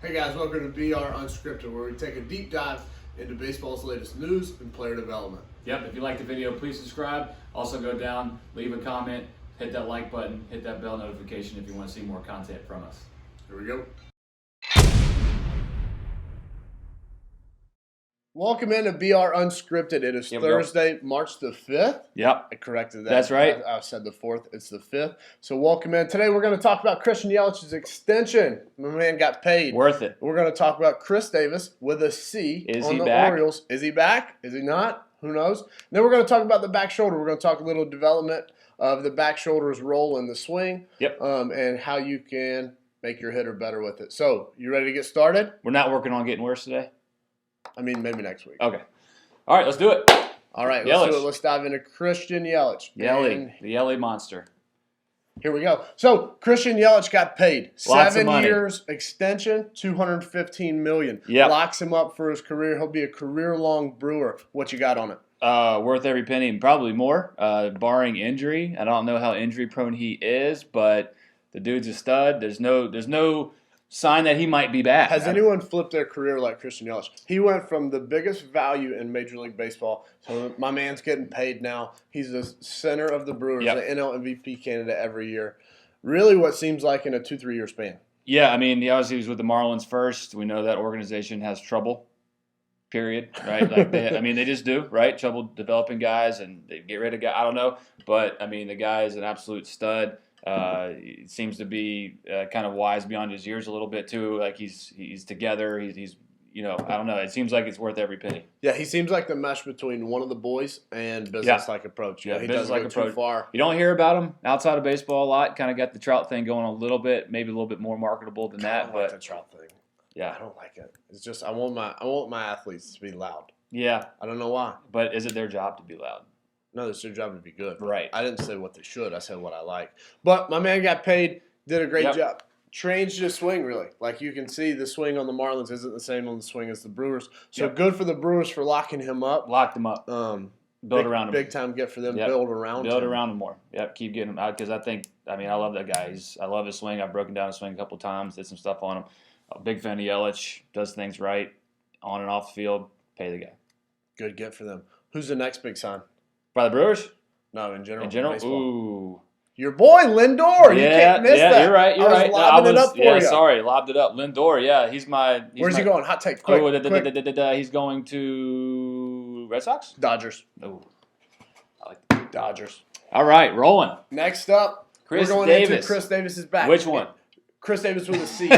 Hey guys, welcome to BR Unscripted, where we take a deep dive into baseball's latest news and player development. Yep, if you like the video, please subscribe. Also go down, leave a comment, hit that like button, hit that bell notification if you want to see more content from us. Here we go. Welcome into BR Unscripted. It is Thursday, March the 5th. Yep. I corrected that. That's right. I said the 4th. It's the 5th. So welcome in. Today we're going to talk about Christian Yelich's extension. My man got paid. Worth it. We're going to talk about Chris Davis with a C on the Orioles. Is he back? Is he not? Who knows? And then we're going to talk about the back shoulder. We're going to talk a little development of the back shoulder's role in the swing. Yep. And how you can make your hitter better with it. So, you ready to get started? We're not working on getting worse today? I mean, maybe next week. Okay. All right, let's do it. All right, let's do it. Let's dive into Christian Yelich. Yelich, the Yelich monster. Here we go. So, Christian Yelich got paid. Lots 7 of money. years extension, $215 million. Yep. Locks him up for his career. He'll be a career-long Brewer. What you got on it? Worth every penny and probably more, barring injury. I don't know how injury-prone he is, but the dude's a stud. There's no sign that he might be back. Has anyone flipped their career like Christian Yelich? He went from the biggest value in Major League Baseball. So my man's getting paid now. He's the center of the Brewers, the NL MVP candidate every year. Really what seems like in a 2-3 year span. Yeah, I mean, he obviously was with the Marlins first. We know that organization has trouble, period, right? Like they just do, right? Trouble developing guys, and they get rid of guys. I don't know. But, I mean, the guy is an absolute stud. He seems to be kind of wise beyond his years a little bit too. Like he's together. He's I don't know. It seems like it's worth every penny. Yeah, he seems like the mesh between one of the boys and business-like approach. Yeah, he doesn't go too far. You don't hear about him outside of baseball a lot. Kind of got the Trout thing going a little bit, maybe a little bit more marketable than that. But the Trout thing. Yeah, I don't like it. It's just I want my athletes to be loud. Yeah, I don't know why. But is it their job to be loud? No, it's their job to be good. Right. I didn't say what they should. I said what I like. But my man got paid, did a great job. Changed his swing, really. Like you can see the swing on the Marlins isn't the same on the swing as the Brewers. So good for the Brewers for locking him up. Locked him up. Build around him. Big time get for them. Build around him more. Yep, keep getting him out because I love that guy. I love his swing. I've broken down his swing a couple times, did some stuff on him. A big fan of Yelich, does things right on and off the field. Pay the guy. Good get for them. Who's the next big sign? By the Brewers? No, in general. In general? Baseball. Ooh. Your boy, Lindor. You can't miss that. You're right. I was lobbing it up for you. Sorry, lobbed it up. Lindor, he's my... Where's he going? Hot take, quick. He's going to Red Sox? Dodgers. Oh, I like the Dodgers. All right, rolling. Next up, we're going into Chris Davis's back. Which one? Chris Davis with a C.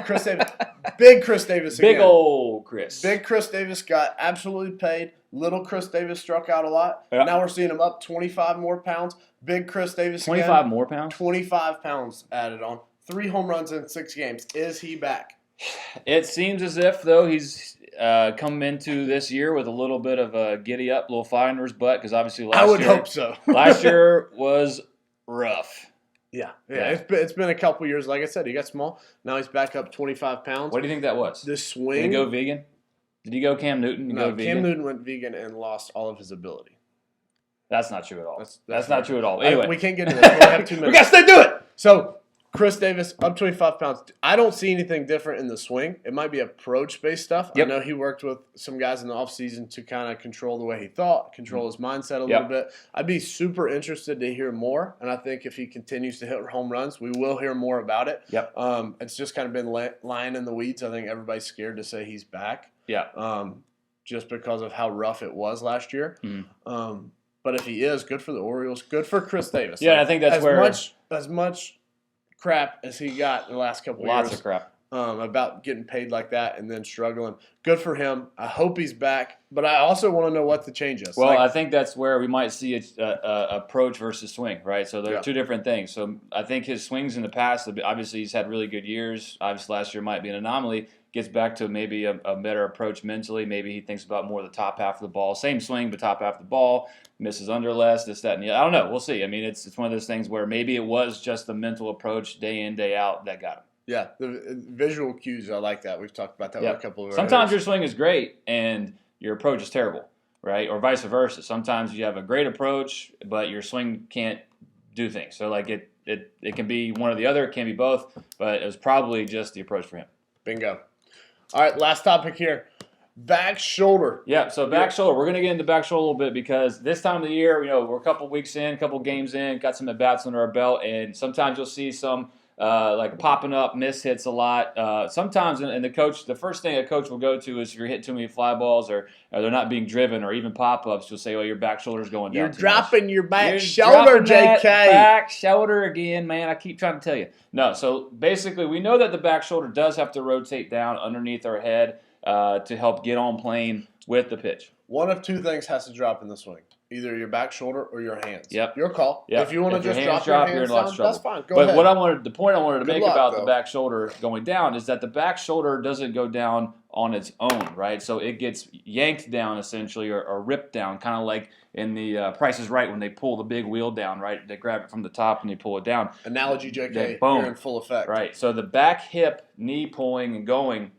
Chris Davis. Big Chris Davis again. Big old Chris. Big Chris Davis got absolutely paid. Little Chris Davis struck out a lot. Yeah. Now we're seeing him up 25 more pounds. Big Chris Davis 25 more pounds? 25 pounds added on. 3 home runs in 6 games. Is he back? It seems as if, though, he's come into this year with a little bit of a giddy-up, little fire under his butt, because obviously last year... I would hope so. Last year was rough. Yeah. It's been a couple years. Like I said, he got small. Now he's back up 25 pounds. What do you think that was? The swing. Did he go vegan? Did he go Cam Newton? No, Cam Newton went vegan and lost all of his ability. That's not true at all. That's not true at all. Anyway. We can't get into this. We only have 2 minutes. We got to stay do it! So, Chris Davis, up 25 pounds. I don't see anything different in the swing. It might be approach-based stuff. Yep. I know he worked with some guys in the offseason to kind of control the way he thought, control his mindset a little bit. I'd be super interested to hear more, and I think if he continues to hit home runs, we will hear more about it. Yep. It's just kind of been lying in the weeds. I think everybody's scared to say he's back. Yeah. Just because of how rough it was last year. Mm-hmm. But if he is, good for the Orioles, good for Chris Davis. Yeah, I think that's as much crap as he got in the last couple of years. Lots of crap. About getting paid like that and then struggling. Good for him. I hope he's back, but I also want to know what the change is. Well, I think that's where we might see a approach versus swing, right? So there are 2 different things. So I think his swings in the past, obviously he's had really good years. Obviously last year might be an anomaly. Gets back to maybe a better approach mentally. Maybe he thinks about more the top half of the ball. Same swing, but top half of the ball. Misses under less, this, that, and the other. I don't know. We'll see. I mean, it's one of those things where maybe it was just the mental approach day in, day out that got him. Yeah, the visual cues, I like that. We've talked about that with a couple of Sometimes your swing is great and your approach is terrible, right? Or vice versa. Sometimes you have a great approach, but your swing can't do things. So, like, it can be one or the other. It can be both, but it was probably just the approach for him. Bingo. All right, last topic here. Back shoulder. Yeah, so back shoulder. We're going to get into back shoulder a little bit because this time of the year, we're a couple weeks in, a couple games in, got some at-bats under our belt, and sometimes you'll see some like popping up, miss hits a lot. Sometimes, and the first thing a coach will go to is if you're hitting too many fly balls or they're not being driven or even pop-ups, you'll say, oh, your back shoulder's going down. You're dropping your back shoulder, JK. Back shoulder again, man. I keep trying to tell you. No, so basically we know that the back shoulder does have to rotate down underneath our head to help get on plane with the pitch. One of two things has to drop in the swing. Either your back shoulder or your hands. Yep. Your call. Yep. If you want to just drop your hands down, that's fine. Go ahead. But the point I wanted to make about the back shoulder going down is that the back shoulder doesn't go down on its own, right? So it gets yanked down essentially or ripped down, kind of like in the Price is Right when they pull the big wheel down, right? They grab it from the top and they pull it down. Analogy, JK, then, boom, you're in full effect. Right. So the back hip, knee pulling and going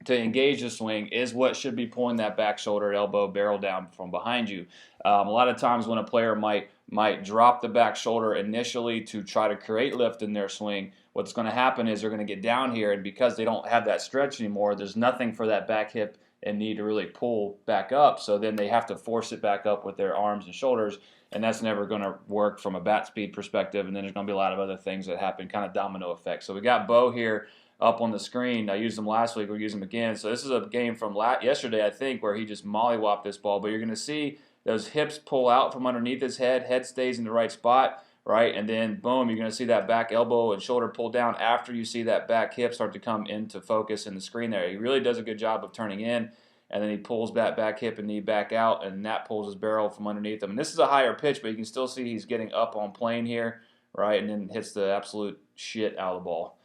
to engage the swing is what should be pulling that back shoulder, elbow, barrel down from behind you. A lot of times when a player might drop the back shoulder initially to try to create lift in their swing, what's going to happen is they're going to get down here, and because they don't have that stretch anymore, there's nothing for that back hip and knee to really pull back up. So then they have to force it back up with their arms and shoulders, and that's never going to work from a bat speed perspective. And then there's going to be a lot of other things that happen, kind of domino effect. So we got Bo here up on the screen. I used him last week. We'll use him again. So this is a game from yesterday, I think, where he just mollywopped this ball. But you're going to see those hips pull out from underneath his head. Head stays in the right spot, right? And then, boom, you're going to see that back elbow and shoulder pull down after you see that back hip start to come into focus in the screen there. He really does a good job of turning in, and then he pulls that back hip and knee back out, and that pulls his barrel from underneath him. And this is a higher pitch, but you can still see he's getting up on plane here, right? And then hits the absolute shit out of the ball.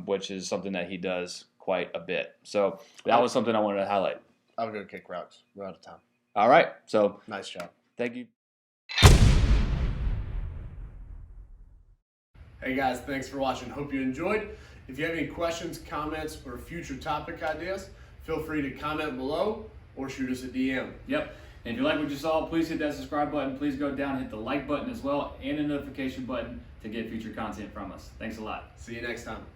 Which is something that he does quite a bit. So that was something I wanted to highlight. I'll go kick rocks. We're out of time. All right. So nice job. Thank you. Hey guys, thanks for watching. Hope you enjoyed. If you have any questions, comments, or future topic ideas, feel free to comment below or shoot us a DM. Yep. And if you like what you saw, please hit that subscribe button. Please go down and hit the like button as well and the notification button to get future content from us. Thanks a lot. See you next time.